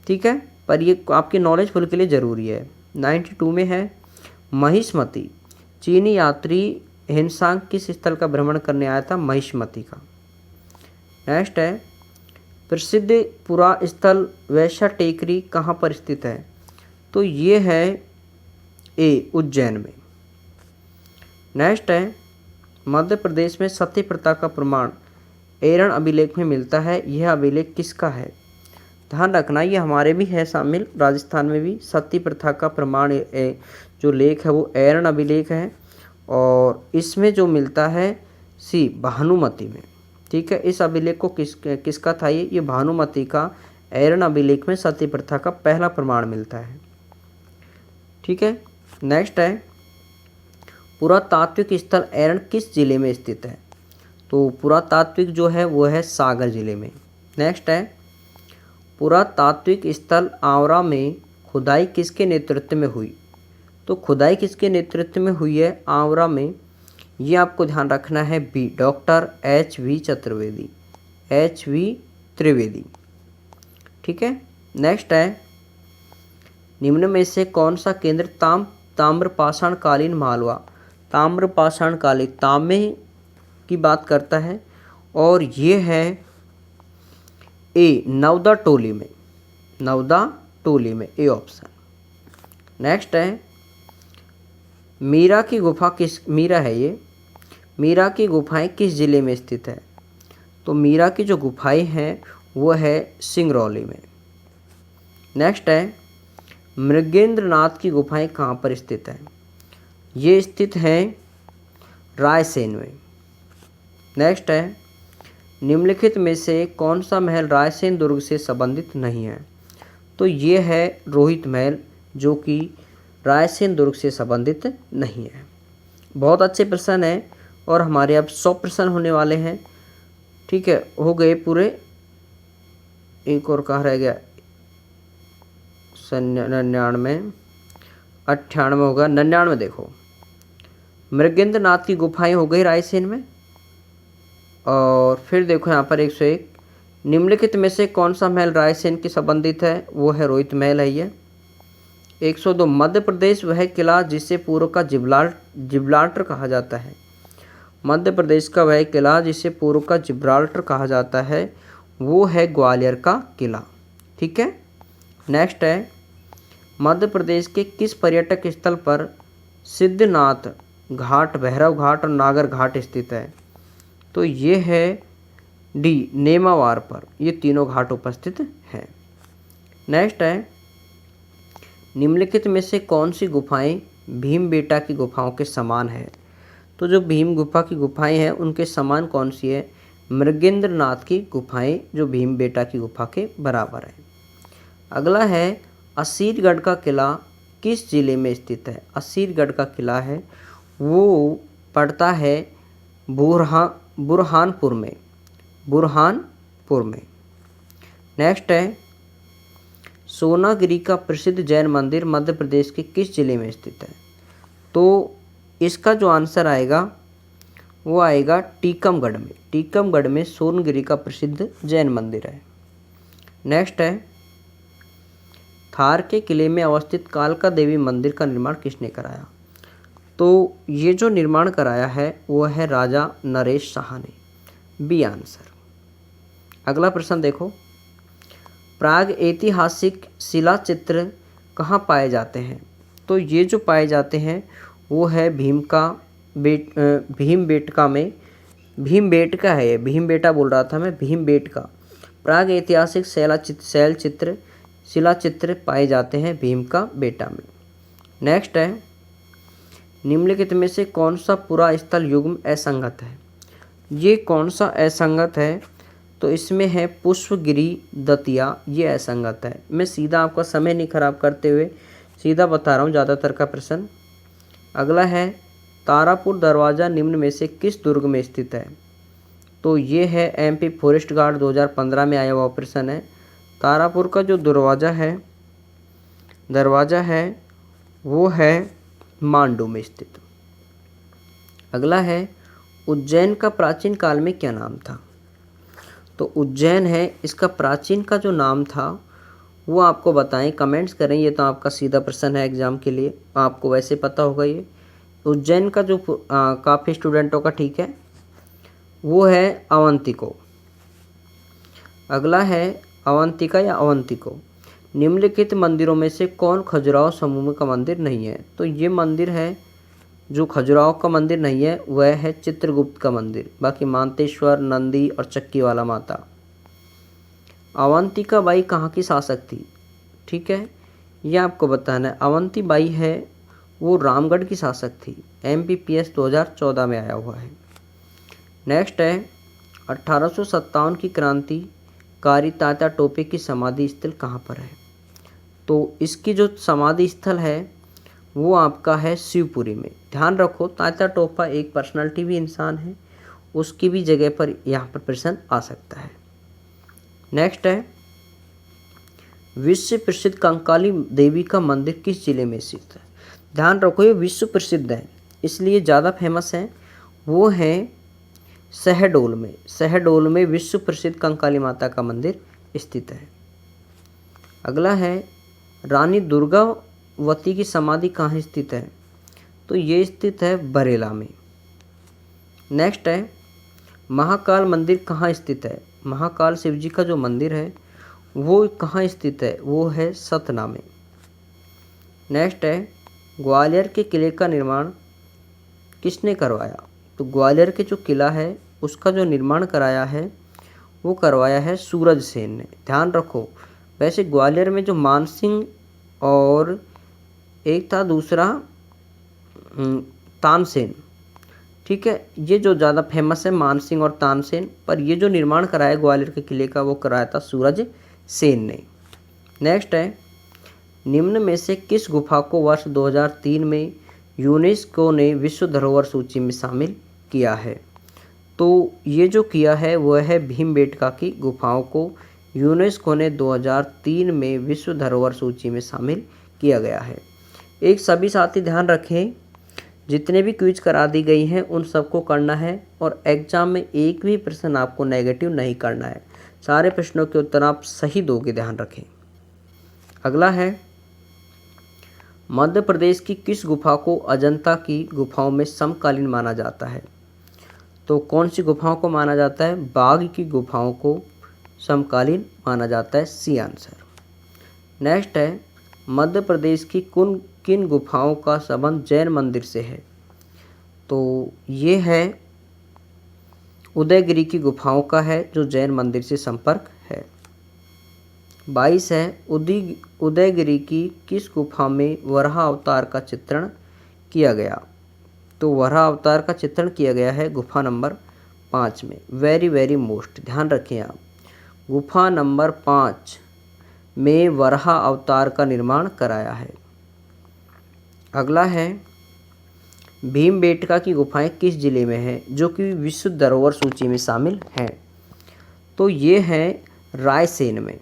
ठीक है, पर ये आपके नॉलेजफुल के लिए ज़रूरी है। 92 में है, महिष्मती चीनी यात्री हेनसांग किस स्थल का भ्रमण करने आया था? महिष्मती का। नेक्स्ट है, प्रसिद्ध पुरा स्थल वैशा टेकरी कहाँ पर स्थित है? तो ये है उज्जैन में। नेक्स्ट है, मध्य प्रदेश में सती प्रथा का प्रमाण एरन अभिलेख में मिलता है। यह अभिलेख किसका है? ध्यान रखना, ये हमारे भी है शामिल, राजस्थान में भी सती प्रथा का प्रमाण जो लेख है वो एरन अभिलेख है, और इसमें जो मिलता है सी भानुमति में। ठीक है, इस अभिलेख को किसका था? ये भानुमति का एरन अभिलेख में सती प्रथा का पहला प्रमाण मिलता है। ठीक है। नेक्स्ट है, पुरातात्विक स्थल ऐरण किस जिले में स्थित है? तो पुरातात्विक जो है वो है सागर जिले में। नेक्स्ट है, पुरातात्विक स्थल आवरा में खुदाई किसके नेतृत्व में हुई? तो खुदाई किसके नेतृत्व में हुई है आवरा में? ये आपको ध्यान रखना है B, doctor HV Chaturvedi, HV Trivedi. ठीक है। नेक्स्ट है, निम्न में से कौन सा केंद्र ताम्रपाषाण कालीन मालवा, ताम्रपाषाण कालीन तांबे की बात करता है, और ये है ए, नवदा टोली में, नवदा टोली में, ए ऑप्शन। नेक्स्ट है, मीरा की गुफा मीरा है ये, मीरा की गुफाएं किस जिले में स्थित है? तो मीरा की जो गुफाएं हैं वो है सिंगरौली में। नेक्स्ट है, मृगेंद्रनाथ की गुफाएं कहाँ पर स्थित है? ये स्थित हैं रायसेन में। नेक्स्ट है, निम्नलिखित में से कौन सा महल रायसेन दुर्ग से संबंधित नहीं है? तो ये है रोहित महल, जो कि रायसेन दुर्ग से संबंधित नहीं है। बहुत अच्छे प्रश्न हैं और हमारे अब 100 प्रश्न होने वाले हैं। ठीक है, हो गए पूरे, एक और कहाँ रह गया, 99, 98 होगा, 99। देखो, मृगेंद्रनाथ की गुफाएं हो गई रायसेन में, और फिर देखो यहाँ पर 101, निम्नलिखित में से कौन सा महल रायसेन के संबंधित है? वो है रोहित महल है ये। 102, मध्य प्रदेश वह किला जिसे पूर्व का जिब्राल्टर कहा जाता है। मध्य प्रदेश का वह किला जिसे पूर्व का जिब्राल्टर कहा जाता है वो है ग्वालियर का किला। ठीक है। नेक्स्ट है, मध्य प्रदेश के किस पर्यटक स्थल पर सिद्धनाथ घाट, भैरव घाट और नागर घाट स्थित है? तो ये है डी, नेमावार पर, ये तीनों घाट उपस्थित हैं। नेक्स्ट है, निम्नलिखित में से कौन सी गुफाएं भीमबेटा की गुफाओं के समान है? तो जो भीम गुफा की गुफाएं हैं उनके समान कौन सी है? मृगेंद्रनाथ की गुफाएं जो भीमबेटा की गुफा के बराबर है। अगला है, असीरगढ़ का किला किस जिले में स्थित है? असीरगढ़ का किला है वो पड़ता है बुरहानपुर में, बुरहानपुर में। नेक्स्ट है, सोनागिरी का प्रसिद्ध जैन मंदिर मध्य प्रदेश के किस जिले में स्थित है? तो इसका जो आंसर आएगा वो आएगा टीकमगढ़ में, टीकमगढ़ में सोनगिरी का प्रसिद्ध जैन मंदिर है। नेक्स्ट है, थार के किले में अवस्थित कालका देवी मंदिर का निर्माण किसने कराया? तो ये जो निर्माण कराया है वो है राजा नरेश शाह ने, बी आंसर। अगला प्रश्न देखो, प्राग ऐतिहासिक शिलाचित्र कहाँ पाए जाते हैं? तो ये जो पाए जाते हैं वो है भीमबेटका में, भीमबेटका है ये, भीमबेटा बोल रहा था मैं, भीमबेटका। प्राग ऐतिहासिक शिलाचित्र पाए जाते हैं भीमका बेटा में। नेक्स्ट है, निम्नलिखित में से कौन सा पुरा स्थल युग्म असंगत है? ये कौन सा असंगत है? तो इसमें है पुष्पगिरी दतिया, ये असंगत है। मैं सीधा आपका समय नहीं खराब करते हुए सीधा बता रहा हूँ ज़्यादातर का प्रश्न। अगला है, तारापुर दरवाज़ा निम्न में से किस दुर्ग में स्थित है? तो ये है MP फॉरेस्ट गार्ड 2015 में आया हुआ ऑपरेशन है। तारापुर का जो दरवाज़ा है वो है मांडू में स्थित। अगला है, उज्जैन का प्राचीन काल में क्या नाम था? तो उज्जैन है, इसका प्राचीन का जो नाम था वो आपको बताएं, कमेंट्स करें। ये तो आपका सीधा प्रश्न है एग्ज़ाम के लिए, आपको वैसे पता होगा। ये उज्जैन का जो काफ़ी स्टूडेंटों का ठीक है वो है अवंतिको। अगला है, अवंतिका या अवंतिको। निम्नलिखित मंदिरों में से कौन खजुराहो समूह का मंदिर नहीं है? तो ये मंदिर है जो खजुराहो का मंदिर नहीं है वह है चित्रगुप्त का मंदिर। बाकी मांतेश्वर, नंदी और चक्की वाला माता। अवंतिका बाई कहाँ की शासक थी? ठीक है, यह आपको बताना है। अवंती बाई है वो रामगढ़ की शासक थी। MPPS 2014 में आया हुआ है। नेक्स्ट है, 1857 की क्रांतिकारी तात्या टोपे की समाधि स्थल कहाँ पर है? तो इसकी जो समाधि स्थल है वो आपका है शिवपुरी में। ध्यान रखो, तात्या टोपा एक पर्सनालिटी भी इंसान है, उसकी भी जगह पर यहाँ पर प्रश्न आ सकता है। नेक्स्ट है, विश्व प्रसिद्ध कंकाली देवी का मंदिर किस जिले में स्थित है? ध्यान रखो, ये विश्व प्रसिद्ध है इसलिए ज़्यादा फेमस है। वो है शहडोल में। शहडोल में विश्व प्रसिद्ध कंकाली माता का मंदिर स्थित है। अगला है, रानी दुर्गावती की समाधि कहाँ स्थित है? तो ये स्थित है बरेला में। नेक्स्ट है, महाकाल मंदिर कहाँ स्थित है? महाकाल शिव जी का जो मंदिर है वो कहाँ स्थित है? वो है सतना में। नेक्स्ट है, ग्वालियर के किले का निर्माण किसने करवाया? तो ग्वालियर के जो किला है उसका जो निर्माण कराया है वो करवाया है सूरज सेन ने। ध्यान रखो, वैसे ग्वालियर में जो मानसिंह और एक था दूसरा तानसेन, ठीक है, ये जो ज़्यादा फेमस है मानसिंह और तानसेन, पर ये जो निर्माण कराया ग्वालियर के किले का वो कराया था सूरज सेन ने। नेक्स्ट है, निम्न में से किस गुफा को वर्ष 2003 में यूनेस्को ने विश्व धरोहर सूची में शामिल किया है? तो ये जो किया है वह है भीमबेटका की गुफाओं को यूनेस्को ने 2003 में विश्व धरोहर सूची में शामिल किया गया है। एक सभी साथी ध्यान रखें, जितने भी क्विज करा दी गई हैं उन सबको करना है और एग्जाम में एक भी प्रश्न आपको नेगेटिव नहीं करना है। सारे प्रश्नों के उत्तर आप सही दोगे, ध्यान रखें। अगला है, मध्य प्रदेश की किस गुफा को अजंता की गुफाओं में समकालीन माना जाता है? तो कौन सी गुफाओं को माना जाता है? बाघ की गुफाओं को समकालीन माना जाता है, सी आंसर। नेक्स्ट है, मध्य प्रदेश की किन गुफाओं का संबंध जैन मंदिर से है? तो ये है उदयगिरी की गुफाओं का है जो जैन मंदिर से संपर्क है। 22 है, उदयगिरी की किस गुफा में वराह अवतार का चित्रण किया गया? तो वराह अवतार का चित्रण किया गया है गुफा नंबर 5 में। वेरी वेरी मोस्ट ध्यान रखें आप, गुफा नंबर 5 में वराह अवतार का निर्माण कराया है। अगला है, भीमबेटका की गुफाएं किस जिले में है जो कि विश्व धरोहर सूची में शामिल हैं? तो ये है रायसेन में।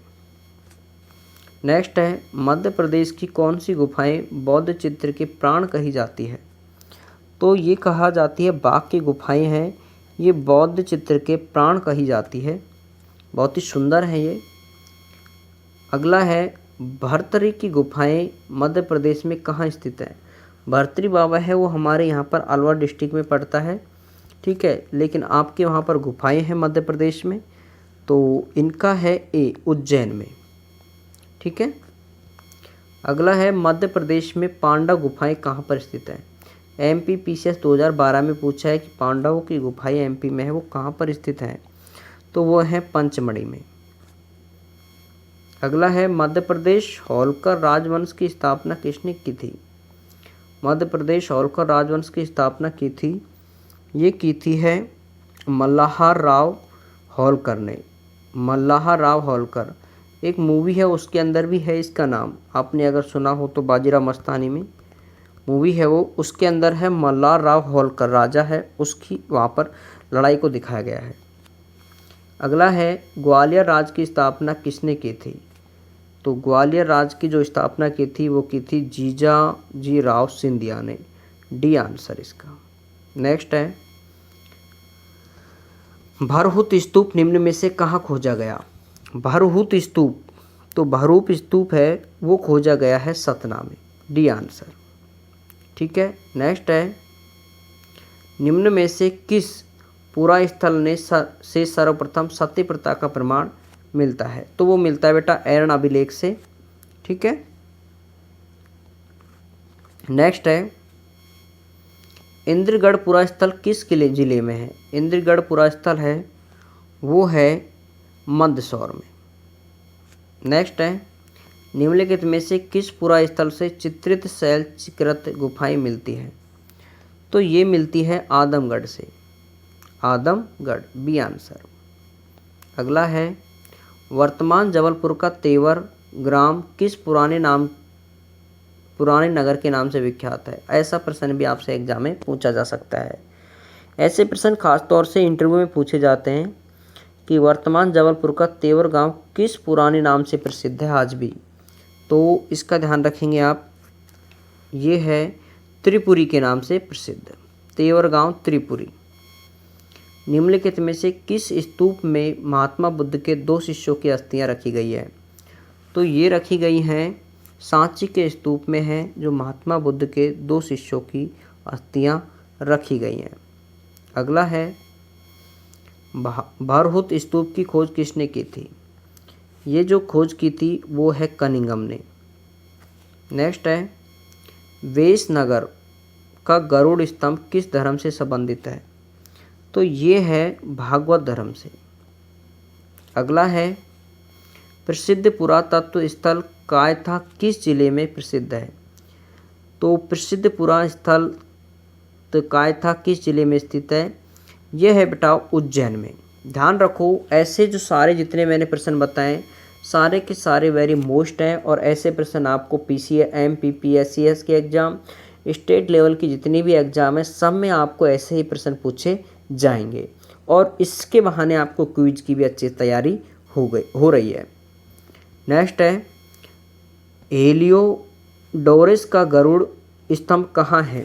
नेक्स्ट है, मध्य प्रदेश की कौन सी गुफाएं बौद्ध चित्र के प्राण कही जाती है? तो ये कहा जाती है बाघ की गुफाएं हैं, ये बौद्ध चित्र के प्राण कही जाती है, बहुत ही सुंदर है ये। अगला है, भर्तरी की गुफाएं मध्य प्रदेश में कहाँ स्थित है? भर्तरी बाबा है वो हमारे यहाँ पर अलवर डिस्ट्रिक्ट में पड़ता है, ठीक है, लेकिन आपके वहाँ पर गुफाएं हैं मध्य प्रदेश में, तो इनका है ए उज्जैन में, ठीक है। अगला है, मध्य प्रदेश में पांडव गुफाएं कहाँ पर स्थित है? MPPCS 2012 में पूछा है कि पांडवों की गुफाएं MP में है, वो कहाँ पर स्थित हैं? तो वो है पंचमढ़ी में। अगला है, मध्य प्रदेश होलकर राजवंश की स्थापना किसने की थी? मध्य प्रदेश होलकर राजवंश की स्थापना की थी, ये की थी है मल्हार राव होलकर ने। मल्हार राव होलकर, एक मूवी है उसके अंदर भी है इसका नाम, आपने अगर सुना हो तो, बाजीराव मस्तानी में मूवी है वो, उसके अंदर है मल्हार राव होलकर राजा है, उसकी वहाँ पर लड़ाई को दिखाया गया है। अगला है, ग्वालियर राज की स्थापना किसने की थी? तो ग्वालियर राज की जो स्थापना की थी वो की थी जीजाजी राव सिंधिया ने, डी आंसर इसका। नेक्स्ट है, भरहुत स्तूप निम्न में से कहाँ खोजा गया? भरहुत स्तूप, तो भरूप स्तूप है वो खोजा गया है सतना में, डी आंसर, ठीक है। नेक्स्ट है, निम्न में से किस पुरा स्थल ने से सर्वप्रथम सती प्रथा का प्रमाण मिलता है? तो वो मिलता है बेटा एरन अभिलेख से, ठीक है। नेक्स्ट है, इंद्रगढ़ पुरा स्थल किस जिले में है? इंद्रगढ़ पुरा स्थल है वो है मंदसौर में। नेक्स्ट है, निम्नलिखित में से किस पुरा स्थल से चित्रित शैलचिकृत गुफाएं मिलती हैं? तो ये मिलती है आदमगढ़ से, आदमगढ़, बी आंसर। अगला है, वर्तमान जबलपुर का तेवर ग्राम किस पुराने नाम पुराने नगर के नाम से विख्यात है? ऐसा प्रश्न भी आपसे एग्जाम में पूछा जा सकता है। ऐसे प्रश्न खासतौर से इंटरव्यू में पूछे जाते हैं कि वर्तमान जबलपुर का तेवर गांव किस पुराने नाम से प्रसिद्ध है आज भी? तो इसका ध्यान रखेंगे आप, ये है त्रिपुरी के नाम से प्रसिद्ध, तेवर गांव त्रिपुरी। निम्नलिखित में से किस स्तूप में महात्मा बुद्ध के 2 शिष्यों की अस्थियां रखी गई है? तो ये रखी गई हैं सांची के स्तूप में है, जो महात्मा बुद्ध के 2 शिष्यों की अस्थियां रखी गई हैं। अगला है भारहुत स्तूप की खोज किसने की थी? ये जो खोज की थी वो है कनिंघम ने। नेक्स्ट है वेशनगर का गरुड़ स्तंभ किस धर्म से संबंधित है? तो ये है भागवत धर्म से। अगला है प्रसिद्ध पुरातत्व स्थल कायथा किस जिले में प्रसिद्ध है? तो प्रसिद्ध पुरास्थल तो कायथा किस जिले में स्थित है? यह है बेटा उज्जैन में। ध्यान रखो, ऐसे जो सारे जितने मैंने प्रश्न बताएं सारे के सारे वेरी मोस्ट हैं, और ऐसे प्रश्न आपको PCA MPPSCS के एग्ज़ाम, स्टेट लेवल की जितनी भी एग्ज़ाम है सब में आपको ऐसे ही प्रश्न पूछे जाएंगे, और इसके बहाने आपको क्विज की भी अच्छी तैयारी हो रही है। नेक्स्ट है हेलियोडोरस का गरुड़ स्तंभ कहाँ है?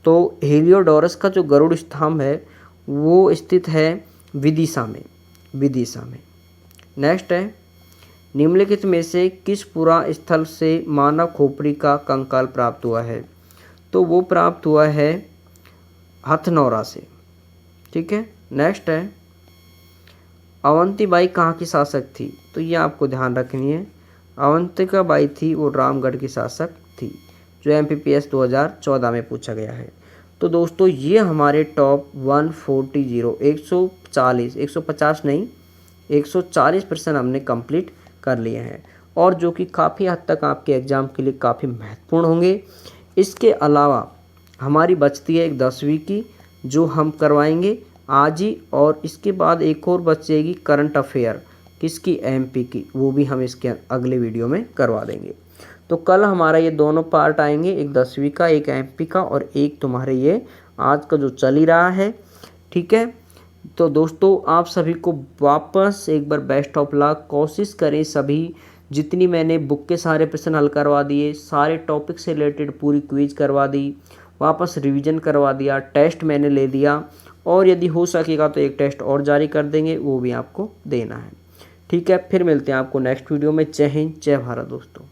तो हेलियोडोरस का जो गरुड़ स्तंभ है वो स्थित है विदिशा में। नेक्स्ट है निम्नलिखित में से किस पुरा स्थल से मानव खोपड़ी का कंकाल प्राप्त हुआ है? तो वो प्राप्त हुआ है हथनौरा से। ठीक है। नेक्स्ट है अवंतीबाई कहाँ की शासक थी? तो ये आपको ध्यान रखनी है, अवंतिका बाई थी वो रामगढ़ की शासक थी, जो MPPS 2014 में पूछा गया है। तो दोस्तों ये हमारे टॉप 140 प्रश्न हमने कंप्लीट कर लिए हैं, और जो कि काफ़ी हद तक आपके एग्ज़ाम के लिए काफ़ी महत्वपूर्ण होंगे। इसके अलावा हमारी बचती है एक 10वीं की, जो हम करवाएंगे आज ही, और इसके बाद एक और बचेगी करंट अफेयर किसकी? MP की, वो भी हम इसके अगले वीडियो में करवा देंगे। तो कल हमारा ये दोनों पार्ट आएंगे, एक 10वीं का, एक MP का, और एक तुम्हारे ये आज का जो चल ही रहा है। ठीक है। तो दोस्तों आप सभी को वापस एक बार बेस्ट ऑफ लक। कोशिश करें सभी, जितनी मैंने बुक के सारे प्रश्न हल करवा दिए, सारे टॉपिक से रिलेटेड पूरी क्विज करवा दी, वापस रिवीजन करवा दिया, टेस्ट मैंने ले दिया, और यदि हो सकेगा तो एक टेस्ट और जारी कर देंगे, वो भी आपको देना है। ठीक है। फिर मिलते हैं आपको नेक्स्ट वीडियो में। जय हिंद, जय भारत दोस्तों।